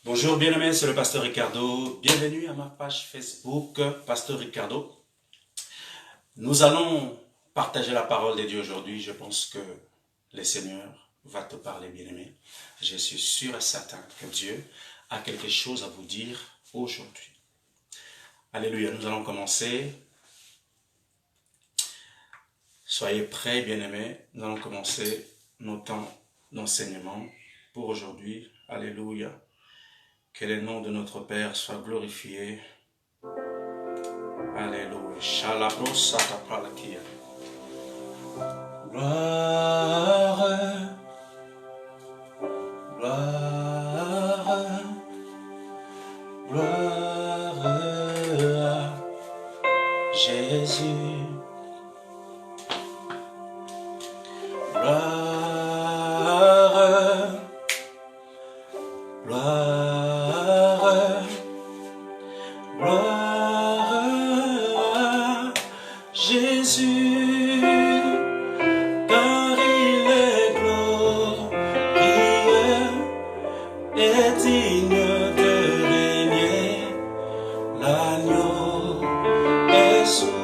Bonjour bien-aimés, c'est le pasteur Ricardo. Bienvenue à ma page Facebook, Pasteur Ricardo. Nous allons partager la parole de Dieu aujourd'hui. Je pense que le Seigneur va te parler, bien-aimé. Je suis sûr et certain que Dieu a quelque chose à vous dire aujourd'hui. Alléluia, nous allons commencer. Soyez prêts, bien-aimés. Nous allons commencer nos temps d'enseignement pour aujourd'hui. Alléluia. Que le nom de notre Père soit glorifié. Alléluia. Shalabrosa tapalakia. Gloire, gloire, gloire à Jésus. Gloire, gloire, gloire à Jésus, car il est glorieux et digne de régner. L'agneau est souverain.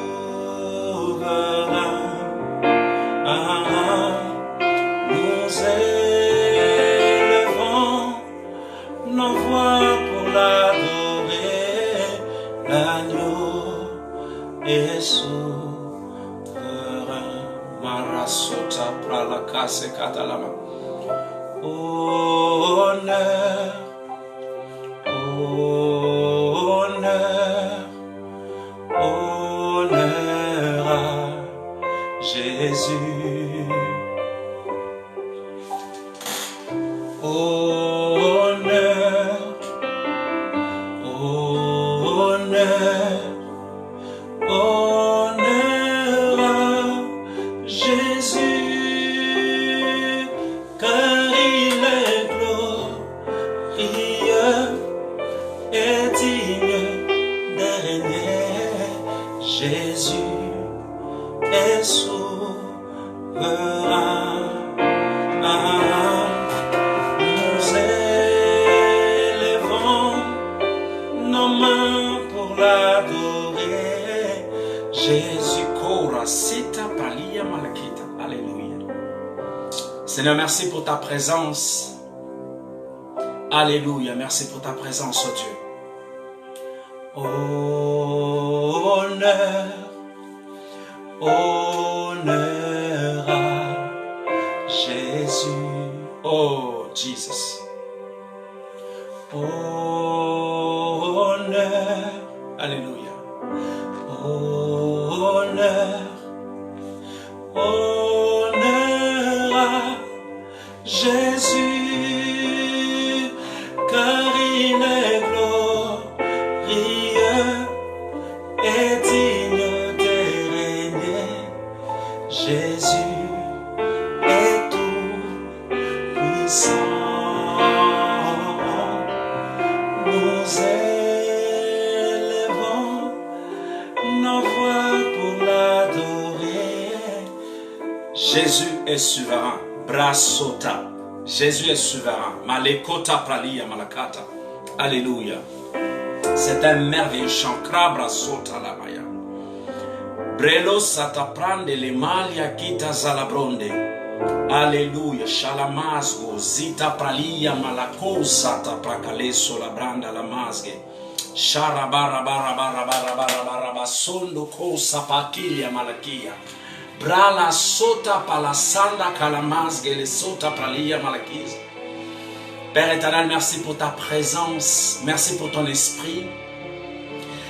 Nous élevons nos voix pour l'adorer. L'agneau est souverain. Marasota pralakase katalama. Honneur, honneur, honneur à Jésus. Honneur, honneur, honneur à Jésus, car il est glorieux et digne de régner. Jésus est souverain. Nous élevons nos mains pour l'adorer. Jésus Kora Sita Palia Malakita. Alléluia. Seigneur, merci pour ta présence. Alléluia. Merci pour ta présence, oh Dieu. Honneur, honneur à Jésus. Oh, Jesus. Honneur. Alléluia. Honneur. Honneur à Jésus, car il est glorieux et digne de régner. Jésus est tout puissant. Nous élevons nos voix pour l'adorer. Jésus est souverain. Brasota. Jésus est souverain. Malekota pralia malakata. Alléluia. C'est un merveilleux chant. Krabrasota la maya. Brelo sataprande le malia kita zalabronde. Alléluia. Shalamazgo zita pralia malako sata prakaleso la branda la masge. Sharabarabarabarabarabarabaraba sondo ko sapakilia malakia. Brala sota palasanda kalamazge le sota pralia malakiza. Père éternel, merci pour ta présence. Merci pour ton esprit.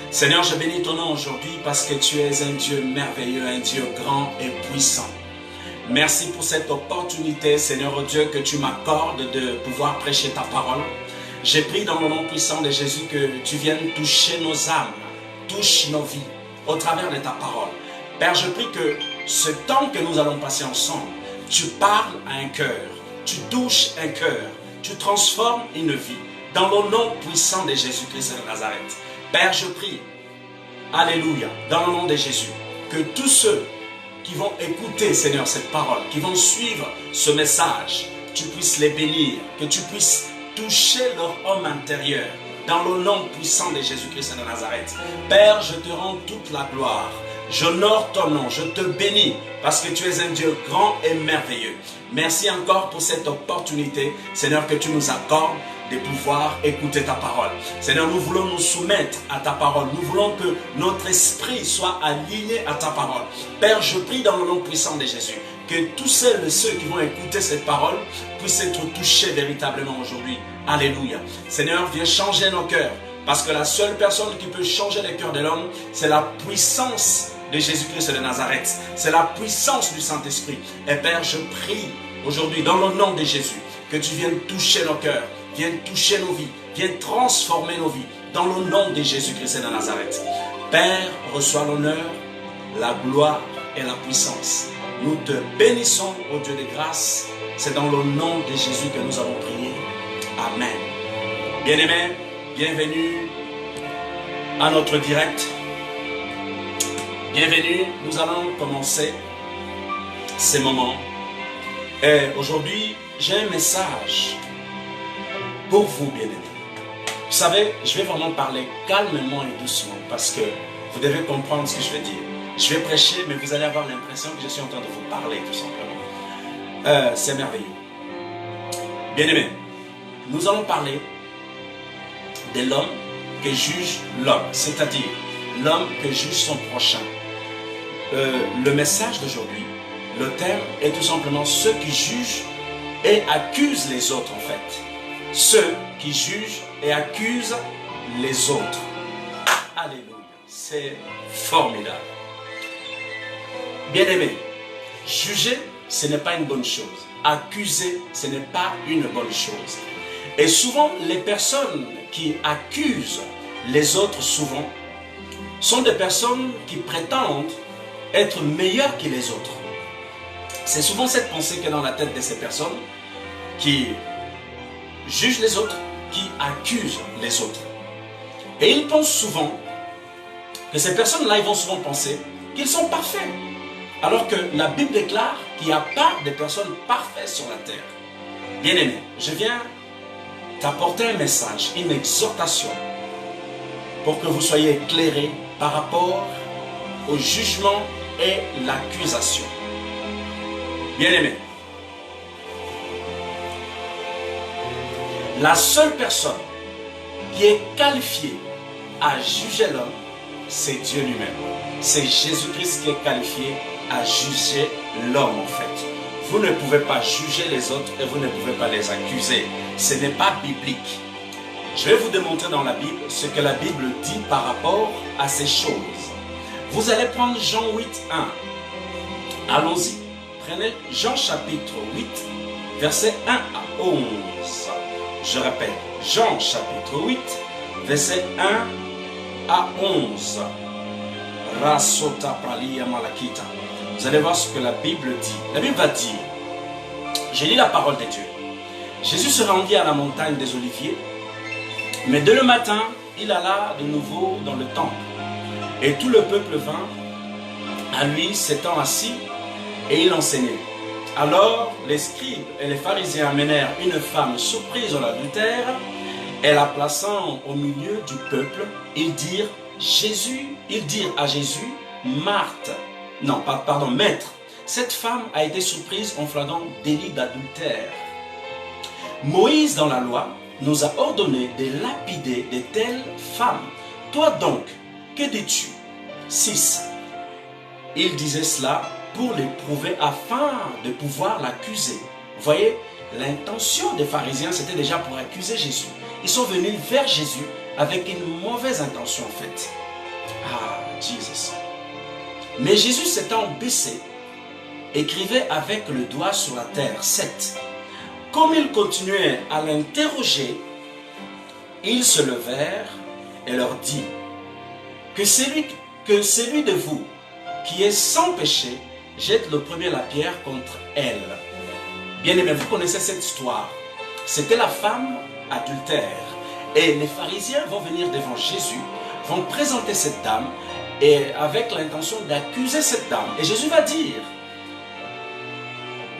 Seigneur, je bénis ton nom aujourd'hui parce que tu es un Dieu merveilleux, un Dieu grand et puissant. Merci pour cette opportunité, Seigneur oh Dieu, que tu m'accordes de pouvoir prêcher ta parole. J'ai pris dans le nom puissant de Jésus que tu viennes toucher nos âmes, touche nos vies au travers de ta parole. Père, je prie que ce temps que nous allons passer ensemble, tu parles à un cœur, tu touches un cœur, tu transformes une vie. Dans le nom puissant de Jésus-Christ de Nazareth. Père, je prie, alléluia, dans le nom de Jésus, que tous ceux qui vont écouter, Seigneur, cette parole, qui vont suivre ce message, tu puisses les bénir, que tu puisses toucher leur homme intérieur. Dans le nom puissant de Jésus-Christ de Nazareth. Père, je te rends toute la gloire. J'honore ton nom, je te bénis parce que tu es un Dieu grand et merveilleux. Merci encore pour cette opportunité, Seigneur, que tu nous accordes de pouvoir écouter ta parole. Seigneur, nous voulons nous soumettre à ta parole. Nous voulons que notre esprit soit aligné à ta parole. Père, je prie dans le nom puissant de Jésus que tous celles et ceux qui vont écouter cette parole puissent être touchés véritablement aujourd'hui. Alléluia. Seigneur, viens changer nos cœurs. Parce que la seule personne qui peut changer les cœurs de l'homme, c'est la puissance de Jésus-Christ de Nazareth. C'est la puissance du Saint-Esprit. Et Père, je prie aujourd'hui dans le nom de Jésus que tu viennes toucher nos cœurs, viennes toucher nos vies, viennes transformer nos vies dans le nom de Jésus-Christ de Nazareth. Père, reçois l'honneur, la gloire et la puissance. Nous te bénissons, ô Dieu de grâce. C'est dans le nom de Jésus que nous avons prié. Amen. Bien-aimés, bienvenue à notre direct. Bienvenue, nous allons commencer ces moments. Et aujourd'hui, j'ai un message pour vous, bien-aimés. Vous savez, je vais vraiment parler calmement et doucement parce que vous devez comprendre ce que je vais dire. Je vais prêcher, mais vous allez avoir l'impression que je suis en train de vous parler, tout simplement. C'est merveilleux. Bien-aimés, nous allons parler de l'homme que juge l'homme, c'est-à-dire l'homme que juge son prochain. Le message d'aujourd'hui, le thème est tout simplement ceux qui jugent et accusent les autres en fait. Ceux qui jugent et accusent les autres. Alléluia, c'est formidable. Bien-aimé, juger, ce n'est pas une bonne chose. Accuser, ce n'est pas une bonne chose. Et souvent, les personnes qui accusent les autres souvent sont des personnes qui prétendent être meilleures que les autres. C'est souvent cette pensée qui est dans la tête de ces personnes qui jugent les autres, qui accusent les autres. Et ils pensent souvent que ces personnes-là, ils vont souvent penser qu'ils sont parfaits. Alors que la Bible déclare qu'il n'y a pas de personnes parfaites sur la terre. Bien-aimé, je viens t'apporter un message, une exhortation pour que vous soyez éclairés par rapport au jugement et l'accusation. Bien-aimé, la seule personne qui est qualifiée à juger l'homme, c'est Dieu lui-même. C'est Jésus-Christ qui est qualifié à juger l'homme en fait. Vous ne pouvez pas juger les autres et vous ne pouvez pas les accuser. Ce n'est pas biblique. Je vais vous démontrer dans la Bible ce que la Bible dit par rapport à ces choses. Vous allez prendre Jean 8, 1. Allons-y. Prenez Jean chapitre 8, verset 1 à 11. Je répète, Jean chapitre 8, verset 1 à 11. Rasota pralia malakita. Vous allez voir ce que la Bible dit. La Bible va dire, je lis la parole de Dieu. Jésus se rendit à la montagne des Oliviers, mais dès le matin, il alla de nouveau dans le temple. Et tout le peuple vint à lui, s'étant assis, et il enseignait. Alors les scribes et les pharisiens amenèrent une femme surprise en adultère, et la plaçant au milieu du peuple, ils dirent à Jésus, Maître, cette femme a été surprise en flagrant délit d'adultère. Moïse dans la loi nous a ordonné de lapider de telles femmes. Toi donc, que dis-tu? 6. Il disait cela pour l'éprouver afin de pouvoir l'accuser. Vous voyez, l'intention des pharisiens c'était déjà pour accuser Jésus. Ils sont venus vers Jésus avec une mauvaise intention en fait. Ah, Jesus. Mais Jésus s'étant baissé, écrivait avec le doigt sur la terre. 7. Comme ils continuaient à l'interroger, ils se levèrent et leur dit que celui de vous qui est sans péché jette le premier la pierre contre elle. Bien-aimés, vous connaissez cette histoire. C'était la femme adultère. Et les pharisiens vont venir devant Jésus, vont présenter cette dame et avec l'intention d'accuser cette dame. Et Jésus va dire,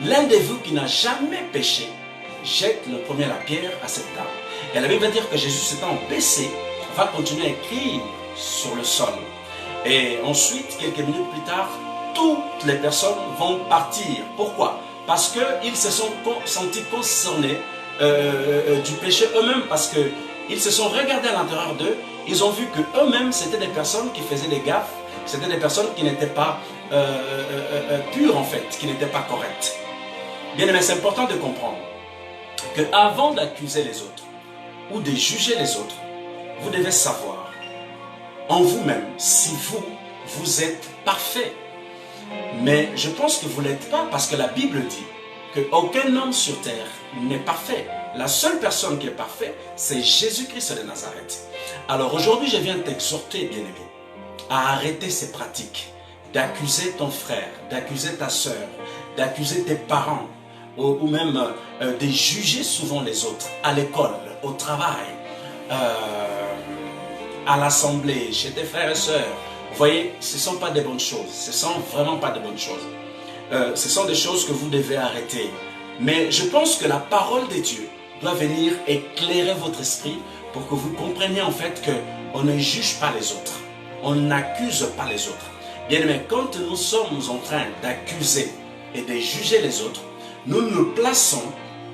l'un de vous qui n'a jamais péché, jette le premier la pierre à cette table. Et la Bible va dire que Jésus s'étant baissé, va continuer à écrire sur le sol. Et ensuite, quelques minutes plus tard, toutes les personnes vont partir. Pourquoi? Parce qu'ils se sont sentis concernés du péché eux-mêmes, parce qu'ils se sont regardés à l'intérieur d'eux, ils ont vu qu'eux-mêmes, c'était des personnes qui faisaient des gaffes, c'était des personnes qui n'étaient pas pures en fait, qui n'étaient pas correctes. Bien aimé, c'est important de comprendre qu'avant d'accuser les autres ou de juger les autres, vous devez savoir en vous-même si vous êtes parfait. Mais je pense que vous ne l'êtes pas, parce que la Bible dit qu'aucun homme sur terre n'est parfait. La seule personne qui est parfaite, c'est Jésus-Christ de Nazareth. Alors aujourd'hui, je viens t'exhorter, bien-aimé, à arrêter ces pratiques d'accuser ton frère, d'accuser ta soeur, d'accuser tes parents, ou même de juger souvent les autres, à l'école, au travail, à l'assemblée, chez tes frères et sœurs. Vous voyez, ce ne sont pas des bonnes choses, ce ne sont vraiment pas de bonnes choses. Ce sont des choses que vous devez arrêter. Mais je pense que la parole de Dieu doit venir éclairer votre esprit pour que vous compreniez en fait qu'on ne juge pas les autres, on n'accuse pas les autres. Bien aimé, quand nous sommes en train d'accuser et de juger les autres, nous nous plaçons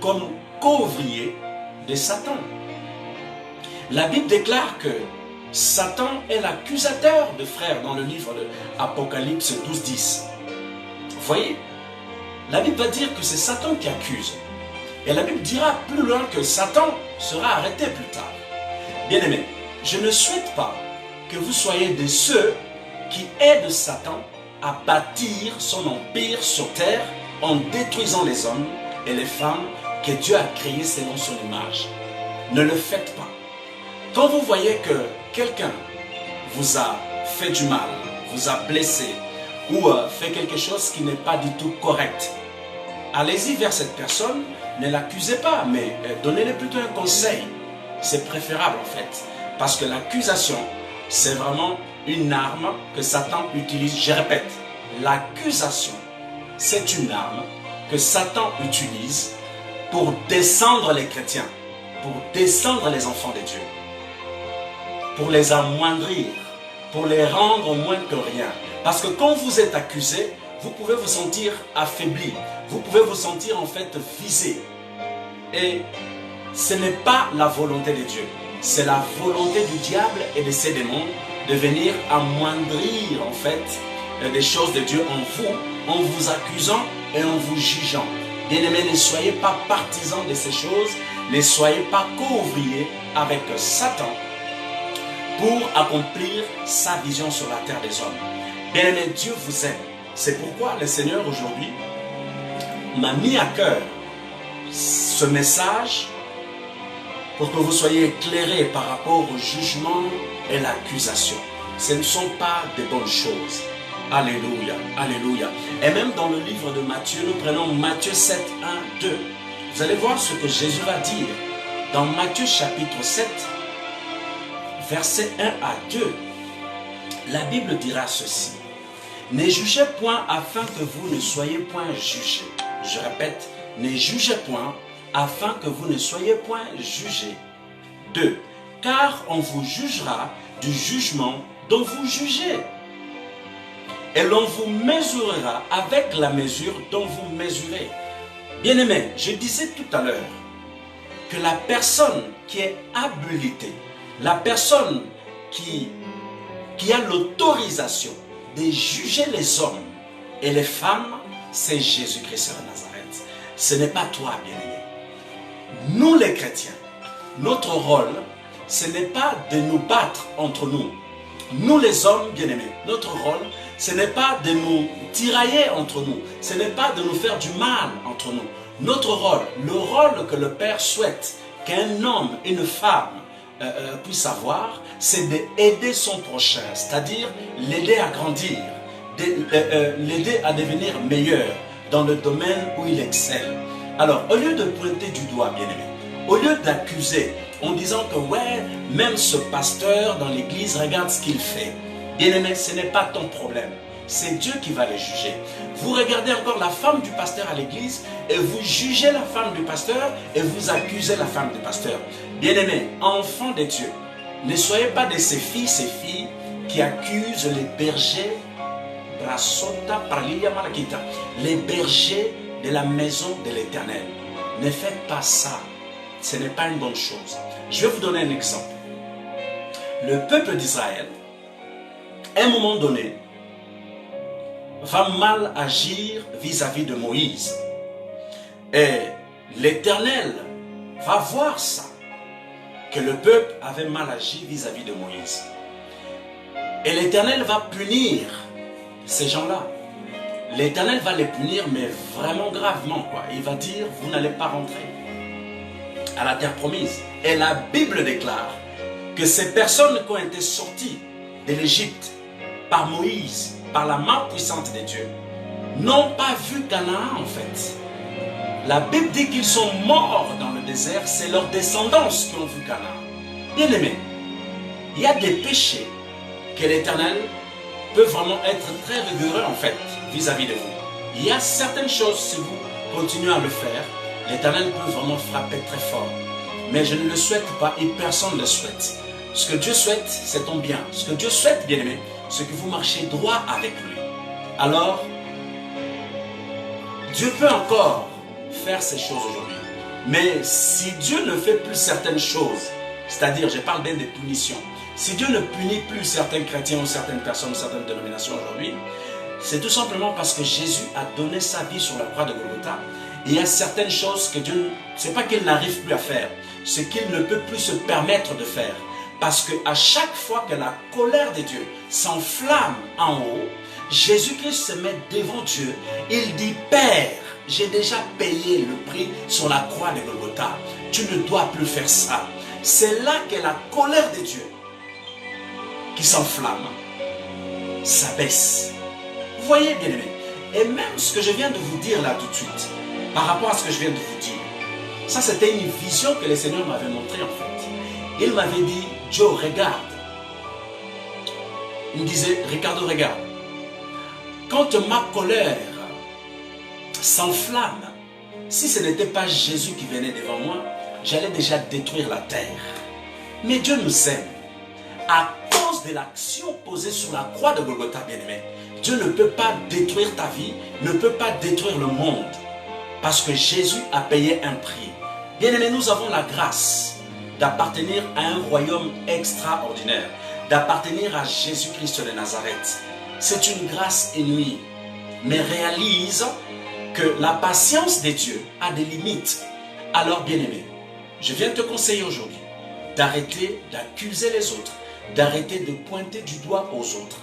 comme co-ouvriers de Satan. La Bible déclare que Satan est l'accusateur de frères dans le livre de Apocalypse 12:10. Vous voyez, la Bible va dire que c'est Satan qui accuse. Et la Bible dira plus loin que Satan sera arrêté plus tard. Bien aimé, je ne souhaite pas que vous soyez de ceux qui aident Satan à bâtir son empire sur terre en détruisant les hommes et les femmes que Dieu a créés selon son image. Ne le faites pas. Quand vous voyez que quelqu'un vous a fait du mal, vous a blessé ou fait quelque chose qui n'est pas du tout correct, allez-y vers cette personne, ne l'accusez pas, mais donnez-lui plutôt un conseil. C'est préférable en fait, parce que l'accusation, c'est vraiment une arme que Satan utilise. Je répète, l'accusation, c'est une arme que Satan utilise pour descendre les chrétiens, pour descendre les enfants de Dieu, pour les amoindrir, pour les rendre moins que rien. Parce que quand vous êtes accusé, vous pouvez vous sentir affaibli, vous pouvez vous sentir en fait visé. Et ce n'est pas la volonté de Dieu, c'est la volonté du diable et de ses démons de venir amoindrir en fait des choses de Dieu en vous accusant et en vous jugeant. Bien-aimés, ne soyez pas partisans de ces choses, ne soyez pas co-ouvriers avec Satan pour accomplir sa vision sur la terre des hommes. Bien-aimés, Dieu vous aime. C'est pourquoi le Seigneur aujourd'hui m'a mis à cœur ce message pour que vous soyez éclairés par rapport au jugement et l'accusation. Ce ne sont pas de bonnes choses. Alléluia, alléluia. Et même dans le livre de Matthieu, nous prenons Matthieu 7, 1, 2. Vous allez voir ce que Jésus va dire dans Matthieu chapitre 7, versets 1 à 2. La Bible dira ceci: ne jugez point afin que vous ne soyez point jugés. Je répète, ne jugez point afin que vous ne soyez point jugés. 2. Car on vous jugera du jugement dont vous jugez. Et l'on vous mesurera avec la mesure dont vous mesurez. Bien-aimés, je disais tout à l'heure que la personne qui est habilitée, la personne qui a l'autorisation de juger les hommes et les femmes, c'est Jésus-Christ de Nazareth. Ce n'est pas toi, bien-aimé. Nous les chrétiens, notre rôle, ce n'est pas de nous battre entre nous. Nous les hommes, bien-aimés, notre rôle, ce n'est pas de nous tirailler entre nous. Ce n'est pas de nous faire du mal entre nous. Notre rôle, le rôle que le Père souhaite qu'un homme et une femme puisse avoir, c'est d'aider son prochain, c'est-à-dire l'aider à grandir, l'aider à devenir meilleur dans le domaine où il excelle. Alors, au lieu de pointer du doigt, bien-aimé, au lieu d'accuser en disant que ouais, même ce pasteur dans l'église, regarde ce qu'il fait. Bien-aimé, ce n'est pas ton problème. c'est Dieu qui va les juger. Vous regardez encore la femme du pasteur à l'église et vous jugez la femme du pasteur et vous accusez la femme du pasteur. Bien-aimés, enfants de Dieu, ne soyez pas de ces filles qui accusent les bergers, les bergers de la maison de l'Éternel. Ne faites pas ça. Ce n'est pas une bonne chose. Je vais vous donner un exemple. Le peuple d'Israël, à un moment donné, va mal agir vis-à-vis de Moïse. Et l'Éternel va voir ça, que le peuple avait mal agi vis-à-vis de Moïse. Et l'Éternel va punir ces gens-là. L'Éternel va les punir, mais vraiment gravement, quoi. Il va dire, vous n'allez pas rentrer à la terre promise. Et la Bible déclare que ces personnes qui ont été sorties de l'Égypte par Moïse, par la main puissante de Dieu, n'ont pas vu Canaan en fait. La Bible dit qu'ils sont morts dans le désert, c'est leurs descendants qui ont vu Canaan. Bien aimé, il y a des péchés que l'Éternel peut vraiment être très rigoureux en fait vis-à-vis de vous. Il y a certaines choses, si vous continuez à le faire, l'Éternel peut vraiment frapper très fort. Mais je ne le souhaite pas et personne ne le souhaite. Ce que Dieu souhaite, c'est ton bien. Ce que Dieu souhaite, bien aimé, c'est que vous marchez droit avec lui. Alors, Dieu peut encore faire ces choses aujourd'hui. Mais si Dieu ne fait plus certaines choses, c'est-à-dire, je parle bien des punitions, si Dieu ne punit plus certains chrétiens ou certaines personnes, certaines dénominations aujourd'hui, c'est tout simplement parce que Jésus a donné sa vie sur la croix de Golgotha. Et il y a certaines choses que Dieu, c'est pas qu'il n'arrive plus à faire, c'est qu'il ne peut plus se permettre de faire. Parce qu'à chaque fois que la colère de Dieu s'enflamme en haut, Jésus-Christ se met devant Dieu. Il dit, Père, j'ai déjà payé le prix sur la croix de Golgotha. Tu ne dois plus faire ça. C'est là que la colère de Dieu qui s'enflamme s'abaisse. Vous voyez, bien aimé. Et même ce que je viens de vous dire là tout de suite, par rapport à ce que je viens de vous dire, ça c'était une vision que le Seigneur m'avait montrée en fait. Il m'avait dit, Joe, regarde. Il me disait, Ricardo, regarde. Quand ma colère s'enflamme, si ce n'était pas Jésus qui venait devant moi, j'allais déjà détruire la terre. Mais Dieu nous aime. À cause de l'action posée sur la croix de Golgotha, bien-aimé, Dieu ne peut pas détruire ta vie, ne peut pas détruire le monde. Parce que Jésus a payé un prix. Bien-aimé, nous avons la grâce d'appartenir à un royaume extraordinaire, d'appartenir à Jésus-Christ de Nazareth. C'est une grâce inouïe. Mais réalise que la patience de Dieu a des limites. Alors, bien-aimé, je viens te conseiller aujourd'hui d'arrêter d'accuser les autres, d'arrêter de pointer du doigt aux autres.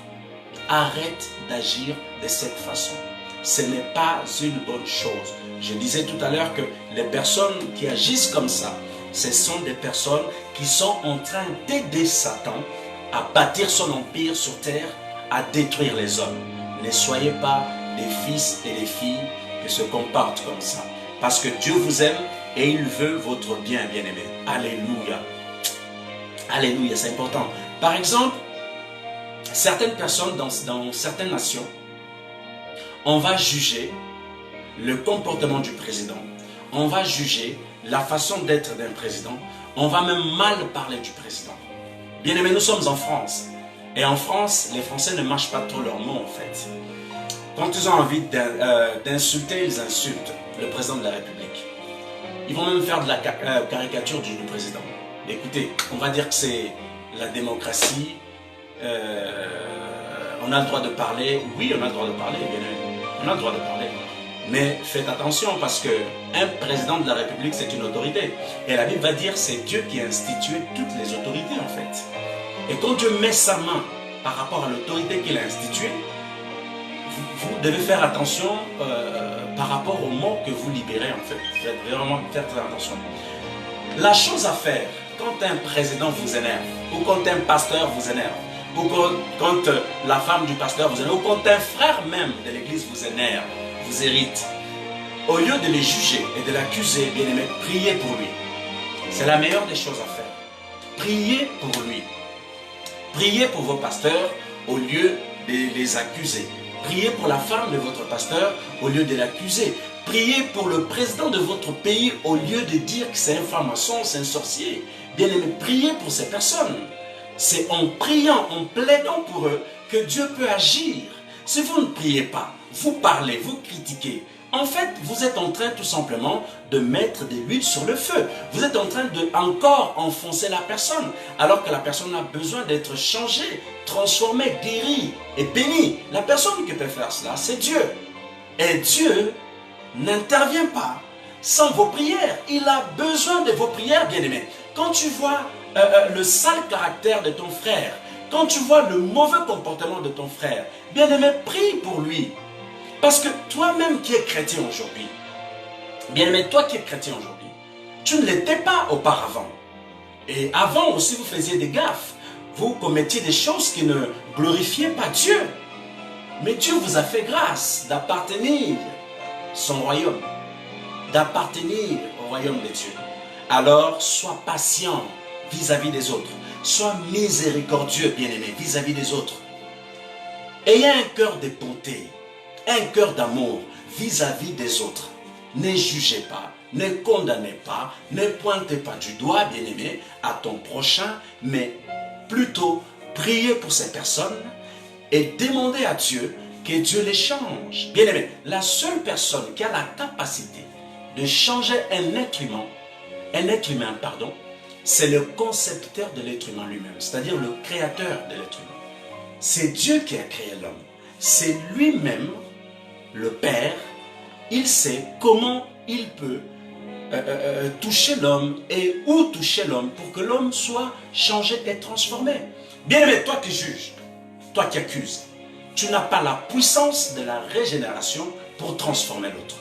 Arrête d'agir de cette façon. Ce n'est pas une bonne chose. Je disais tout à l'heure que les personnes qui agissent comme ça, ce sont des personnes qui sont en train d'aider Satan à bâtir son empire sur terre, à détruire les hommes. Ne soyez pas des fils et des filles qui se comportent comme ça. Parce que Dieu vous aime et il veut votre bien, bien-aimé. Alléluia. Alléluia, c'est important. Par exemple, certaines personnes dans certaines nations, on va juger le comportement du président. On va juger la façon d'être d'un président. On va même mal parler du président. Bien aimé, nous sommes en France. Et en France, les Français ne mâchent pas trop leurs mots en fait. Quand ils ont envie d'insulter, ils insultent le président de la République. Ils vont même faire de la caricature du président. Écoutez, on va dire que c'est la démocratie. On a le droit de parler. Oui, on a le droit de parler, bien aimé. On a le droit de parler. Mais faites attention parce qu'un président de la République, c'est une autorité. Et la Bible va dire que c'est Dieu qui a institué toutes les autorités en fait. Et quand Dieu met sa main par rapport à l'autorité qu'il a instituée, vous devez faire attention par rapport aux mots que vous libérez en fait. Vous devez vraiment faire très attention. La chose à faire, quand un président vous énerve, ou quand un pasteur vous énerve, ou quand la femme du pasteur vous énerve, ou quand un frère même de l'église vous énerve, vous hérite, au lieu de les juger et de l'accuser, bien aimé, priez pour lui. C'est la meilleure des choses à faire. Priez pour lui. Priez pour vos pasteurs au lieu de les accuser. Priez pour la femme de votre pasteur au lieu de l'accuser. Priez pour le président de votre pays au lieu de dire que c'est un franc-maçon, c'est un sorcier. Bien-aimés, priez pour ces personnes. C'est en priant, en plaidant pour eux que Dieu peut agir. Si vous ne priez pas, vous parlez, vous critiquez, en fait, vous êtes en train tout simplement de mettre de l'huile sur le feu. Vous êtes en train de encore enfoncer la personne, alors que la personne a besoin d'être changée, transformée, guérie et bénie. La personne qui peut faire cela, c'est Dieu. Et Dieu n'intervient pas sans vos prières. Il a besoin de vos prières, bien-aimés. Quand tu vois le sale caractère de ton frère, quand tu vois le mauvais comportement de ton frère, bien-aimé, prie pour lui. Parce que toi-même qui es chrétien aujourd'hui, bien-aimé, toi qui es chrétien aujourd'hui, tu ne l'étais pas auparavant. Et avant aussi, vous faisiez des gaffes. Vous commettiez des choses qui ne glorifiaient pas Dieu. Mais Dieu vous a fait grâce d'appartenir à son royaume, d'appartenir au royaume de Dieu. Alors, sois patient vis-à-vis des autres. Sois miséricordieux, bien-aimé, vis-à-vis des autres. Ayez un cœur de bonté, un cœur d'amour vis-à-vis des autres. Ne jugez pas, ne condamnez pas, ne pointez pas du doigt, bien-aimé, à ton prochain, mais plutôt priez pour ces personnes et demandez à Dieu que Dieu les change. Bien-aimé, la seule personne qui a la capacité de changer un être humain, c'est le concepteur de l'être humain lui-même, c'est-à-dire le créateur de l'être humain. C'est Dieu qui a créé l'homme. C'est lui-même, le Père. Il sait comment il peut toucher l'homme et où toucher l'homme pour que l'homme soit changé et transformé. Bien-aimé, toi qui juges, toi qui accuses, tu n'as pas la puissance de la régénération pour transformer l'autre.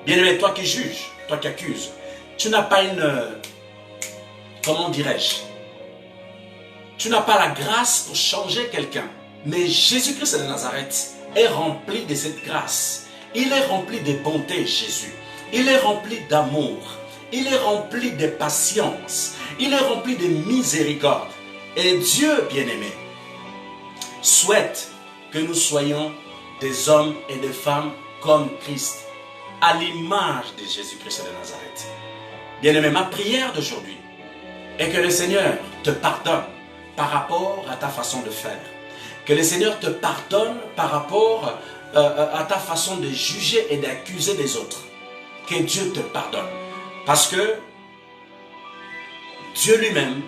Bien-aimé, toi qui juges, toi qui accuses, tu n'as pas une... comment dirais-je? Tu n'as pas la grâce pour changer quelqu'un. Mais Jésus-Christ de Nazareth est rempli de cette grâce. Il est rempli de bonté, Jésus. Il est rempli d'amour. Il est rempli de patience. Il est rempli de miséricorde. Et Dieu, bien-aimé, souhaite que nous soyons des hommes et des femmes comme Christ, à l'image de Jésus-Christ de Nazareth. Bien-aimé, ma prière d'aujourd'hui est que le Seigneur te pardonne par rapport à ta façon de faire. Que le Seigneur te pardonne par rapport à ta façon de juger et d'accuser les autres. Que Dieu te pardonne. Parce que Dieu lui-même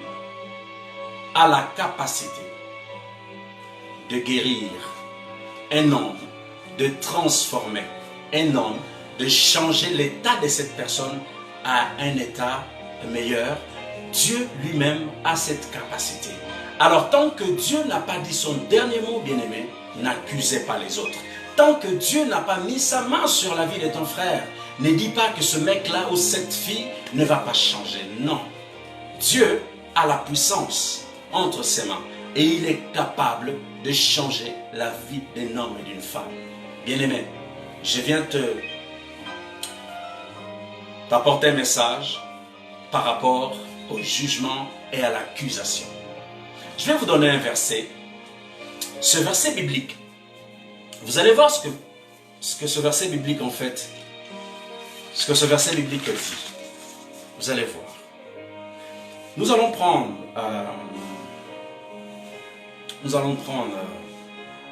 a la capacité de guérir un homme, de transformer un homme, de changer l'état de cette personne à un état meilleur. Dieu lui-même a cette capacité. Alors tant que Dieu n'a pas dit son dernier mot, bien-aimé, n'accusez pas les autres. Tant que Dieu n'a pas mis sa main sur la vie de ton frère, ne dis pas que ce mec-là ou cette fille ne va pas changer. Non. Dieu a la puissance entre ses mains et il est capable de changer la vie d'un homme et d'une femme. Bien-aimé, je viens t'apporter un message par rapport au jugement et à l'accusation. Je vais vous donner un verset. Ce verset biblique, vous allez voir ce que ce verset biblique en fait, ce que ce verset biblique dit. Vous allez voir. Nous allons prendre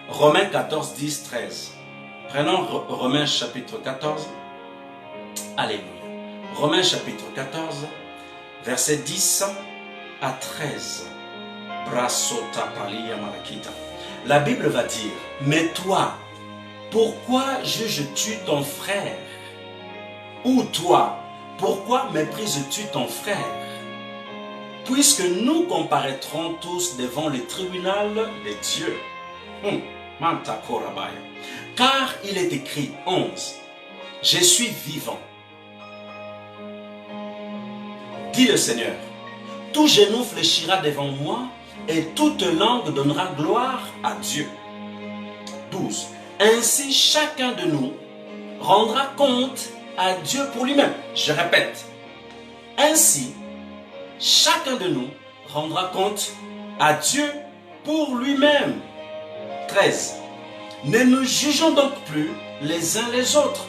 Romains 14, 10, 13. Prenons Romains chapitre 14. Alléluia. Romains chapitre 14, verset 10 à 13. La Bible va dire, mais toi, pourquoi juges-tu ton frère? Ou toi, pourquoi méprises-tu ton frère? Puisque nous comparaîtrons tous devant le tribunal de Dieu. Car il est écrit, 11, je suis vivant, dit le Seigneur. Tout genou fléchira devant moi et toute langue donnera gloire à Dieu. 12. Ainsi chacun de nous rendra compte à Dieu pour lui-même. Je répète. Ainsi chacun de nous rendra compte à Dieu pour lui-même. 13. Ne nous jugeons donc plus les uns les autres,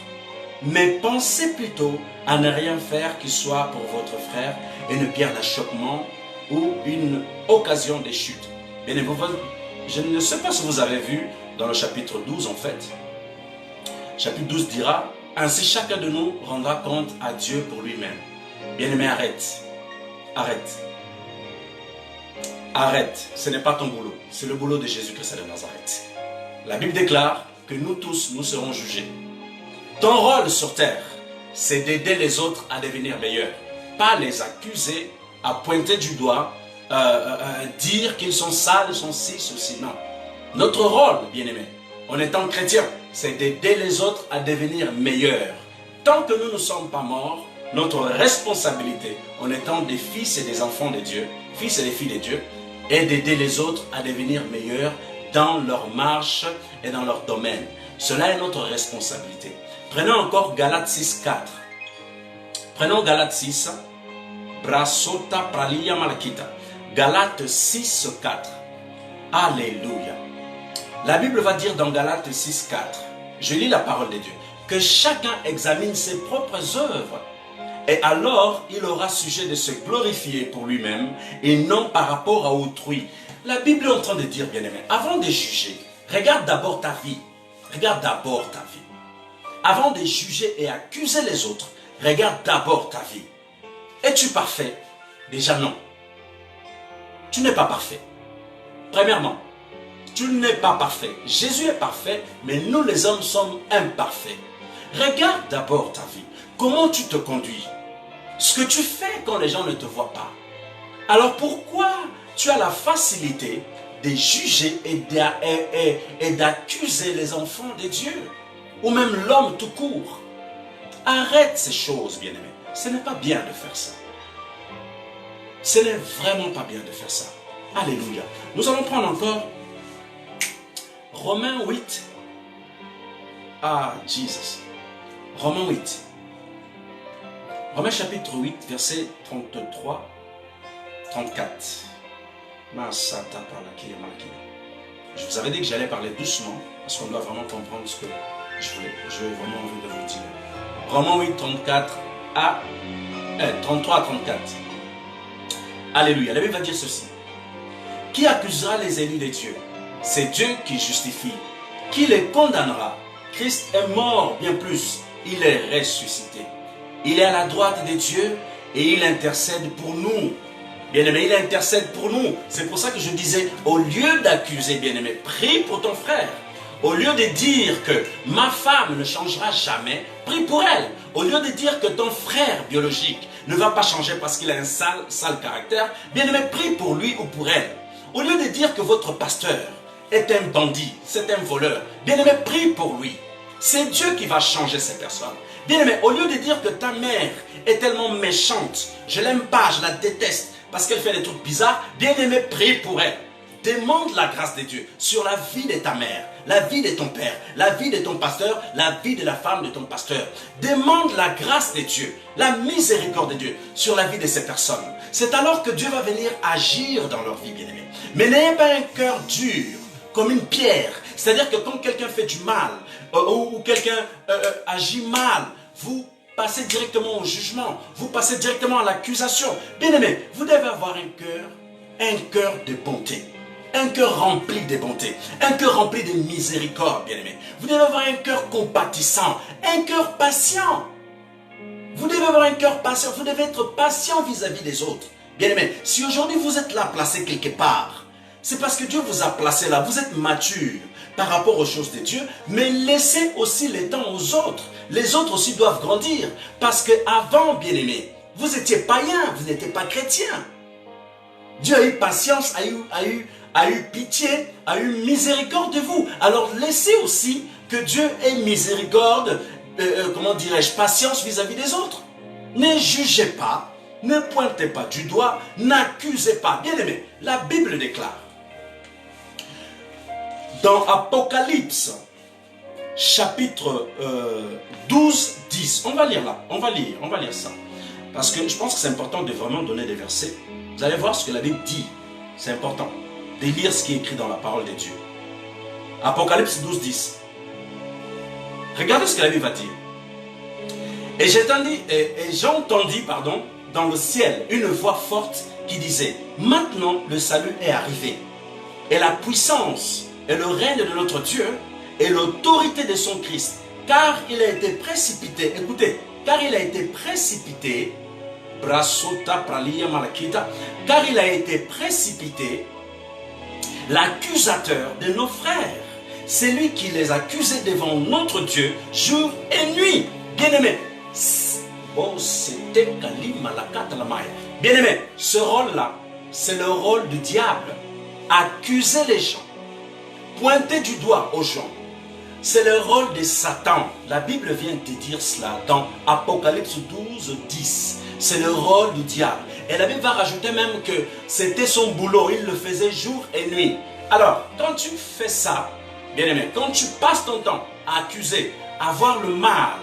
mais pensez plutôt à ne rien faire qui soit pour votre frère une pierre d'achoppement ou une occasion de chute. Bien aimé, je ne sais pas si vous avez vu dans le chapitre 12 en fait. Chapitre 12 dira, ainsi chacun de nous rendra compte à Dieu pour lui-même. Bien aimé, arrête. Arrête. Arrête. Ce n'est pas ton boulot. C'est le boulot de Jésus-Christ de Nazareth. La Bible déclare que nous tous, nous serons jugés. Ton rôle sur terre, c'est d'aider les autres à devenir meilleurs. Pas les accuser, à pointer du doigt, dire qu'ils sont sales, ils sont ci, ceci. Non. Notre rôle, bien-aimé, en étant chrétien, c'est d'aider les autres à devenir meilleurs. Tant que nous ne sommes pas morts, notre responsabilité, en étant des fils et des enfants de Dieu, fils et des filles de Dieu, est d'aider les autres à devenir meilleurs dans leur marche et dans leur domaine. Cela est notre responsabilité. Prenons encore Galates 6, 4. Prenons Galates 6, Brasota Pralia Malakita. Galates 6, 4. Alléluia. La Bible va dire dans Galates 6, 4, je lis la parole de Dieu, que chacun examine ses propres œuvres, et alors il aura sujet de se glorifier pour lui-même et non par rapport à autrui. La Bible est en train de dire, bien-aimé, avant de juger, regarde d'abord ta vie. Regarde d'abord ta vie. Avant de juger et accuser les autres, regarde d'abord ta vie. Es-tu parfait? Déjà non. Tu n'es pas parfait. Premièrement, tu n'es pas parfait. Jésus est parfait, mais nous les hommes sommes imparfaits. Regarde d'abord ta vie. Comment tu te conduis? Ce que tu fais quand les gens ne te voient pas. Alors pourquoi tu as la facilité de juger et d'accuser les enfants de Dieu? Ou même l'homme tout court? Arrête ces choses, bien-aimés. Ce n'est pas bien de faire ça. Ce n'est vraiment pas bien de faire ça. Alléluia. Nous allons prendre encore Romains 8. Ah, Jesus. Romains 8. Romains chapitre 8, verset 33, 34. Je vous avais dit que j'allais parler doucement, parce qu'on doit vraiment comprendre ce que j'ai vraiment envie de vous dire. Romains 8, 34 à 33 à 34. Alléluia. La Bible va dire ceci. Qui accusera les élus de Dieu? C'est Dieu qui justifie. Qui les condamnera? Christ est mort, bien plus, il est ressuscité. Il est à la droite de Dieu et il intercède pour nous. Bien-aimé, il intercède pour nous. C'est pour ça que je disais, au lieu d'accuser, bien-aimé, prie pour ton frère. Au lieu de dire que ma femme ne changera jamais, prie pour elle. Au lieu de dire que ton frère biologique ne va pas changer parce qu'il a un sale caractère, bien-aimé, prie pour lui ou pour elle. Au lieu de dire que votre pasteur est un bandit, c'est un voleur, bien-aimé, prie pour lui. C'est Dieu qui va changer ces personnes. Bien-aimé, au lieu de dire que ta mère est tellement méchante, je l'aime pas, je la déteste, parce qu'elle fait des trucs bizarres, bien-aimé, prie pour elle. Demande la grâce de Dieu sur la vie de ta mère, la vie de ton père, la vie de ton pasteur, la vie de la femme de ton pasteur. Demande la grâce de Dieu, la miséricorde de Dieu sur la vie de ces personnes. C'est alors que Dieu va venir agir dans leur vie, bien-aimé. Mais n'ayez pas un cœur dur, comme une pierre. C'est-à-dire que quand quelqu'un fait du mal, ou quelqu'un agit mal, vous passez directement au jugement, vous passez directement à l'accusation. Bien-aimé, vous devez avoir un cœur de bonté. Un cœur rempli de bonté, un cœur rempli de miséricorde, bien-aimé. Vous devez avoir un cœur compatissant, un cœur patient. Vous devez avoir un cœur patient, vous devez être patient vis-à-vis des autres. Bien-aimé, si aujourd'hui vous êtes là placé quelque part, c'est parce que Dieu vous a placé là, vous êtes mature par rapport aux choses de Dieu, mais laissez aussi le temps aux autres. Les autres aussi doivent grandir, parce qu'avant, bien-aimé, vous étiez païen, vous n'étiez pas chrétien. Dieu a eu patience, a eu pitié, a eu miséricorde de vous. Alors laissez aussi que Dieu ait miséricorde, comment dirais-je, patience vis-à-vis des autres. Ne jugez pas, ne pointez pas du doigt, n'accusez pas. Bien-aimé, la Bible déclare, dans Apocalypse, chapitre 12, 10, on va lire là, on va lire ça. Parce que je pense que c'est important de vraiment donner des versets. Vous allez voir ce que la Bible dit. C'est important de lire ce qui est écrit dans la parole de Dieu. Apocalypse 12, 10. Regardez ce que la Bible va dire. Et j'entendis, dans le ciel, une voix forte qui disait, maintenant le salut est arrivé, et la puissance et le règne de notre Dieu, et l'autorité de son Christ, car il a été précipité, écoutez, car il a été précipité, car il a été précipité, l'accusateur de nos frères, c'est lui qui les accusait devant notre Dieu jour et nuit. Bien-aimé, bien-aimé, ce rôle-là, c'est le rôle du diable. Accuser les gens, pointer du doigt aux gens, c'est le rôle de Satan. La Bible vient de dire cela dans Apocalypse 12, 10. C'est le rôle du diable. Et la Bible va rajouter même que c'était son boulot, il le faisait jour et nuit. Alors, quand tu fais ça, bien-aimé, quand tu passes ton temps à accuser, à voir le mal,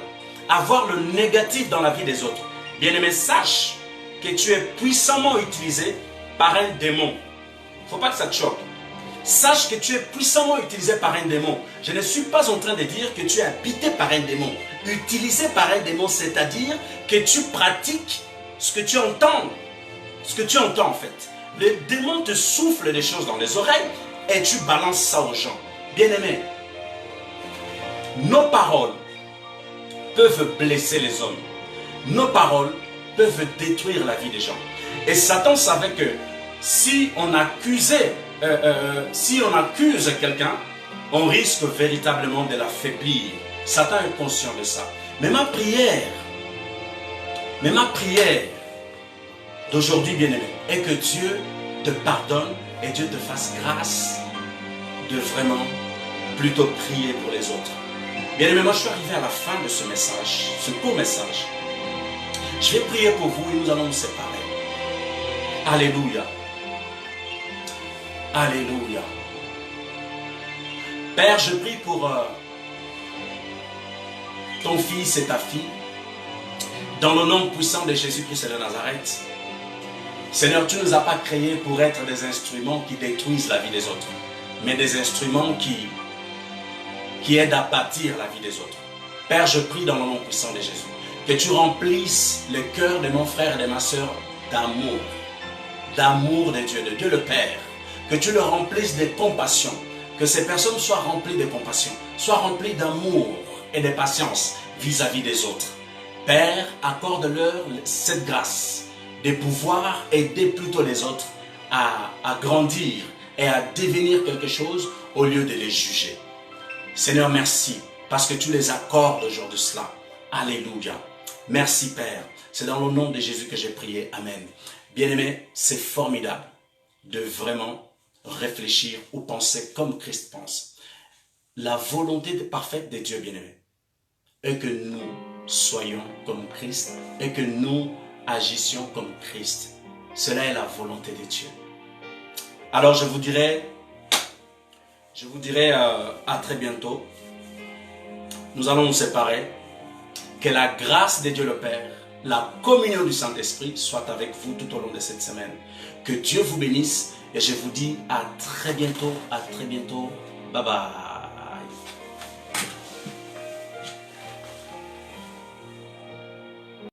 à voir le négatif dans la vie des autres, bien-aimé, sache que tu es puissamment utilisé par un démon. Il ne faut pas que ça te choque. Sache que tu es puissamment utilisé par un démon. Je ne suis pas en train de dire que tu es habité par un démon. Utilisé par un démon, c'est-à-dire que tu pratiques ce que tu entends. Ce que tu entends en fait. Le démon te souffle des choses dans les oreilles et tu balances ça aux gens. Bien-aimés, nos paroles peuvent blesser les hommes. Nos paroles peuvent détruire la vie des gens. Et Satan savait que si on accuse quelqu'un, on risque véritablement de l'affaiblir. Satan est conscient de ça. Mais ma prière d'aujourd'hui, bien-aimé, est que Dieu te pardonne et Dieu te fasse grâce de vraiment plutôt prier pour les autres. Bien-aimé, moi je suis arrivé à la fin de ce message, ce court message. Je vais prier pour vous et nous allons nous séparer. Alléluia. Alléluia. Père, je prie pour ton fils et ta fille, dans le nom puissant de Jésus-Christ de Nazareth. Seigneur, tu ne nous as pas créés pour être des instruments qui détruisent la vie des autres, mais des instruments qui aident à bâtir la vie des autres. Père, je prie dans le nom puissant de Jésus, que tu remplisses le cœur de mon frère et de ma soeur d'amour de Dieu, de Dieu le Père, que tu le remplisses de compassion, que ces personnes soient remplies de compassion, soient remplies d'amour et de patience vis-à-vis des autres. Père, accorde-leur cette grâce de pouvoir aider plutôt les autres à grandir et à devenir quelque chose au lieu de les juger. Seigneur, merci parce que tu les accordes aujourd'hui cela. Alléluia. Merci Père. C'est dans le nom de Jésus que j'ai prié. Amen. Bien-aimés, c'est formidable de vraiment réfléchir ou penser comme Christ pense. La volonté parfaite de Dieu, bien-aimé, est que nous soyons comme Christ et que nous agissions comme Christ. Cela est la volonté de Dieu. Alors je vous dirai à très bientôt. Nous allons nous séparer. Que la grâce de Dieu le Père, la communion du Saint-Esprit soit avec vous tout au long de cette semaine. Que Dieu vous bénisse et je vous dis à très bientôt. Bye bye.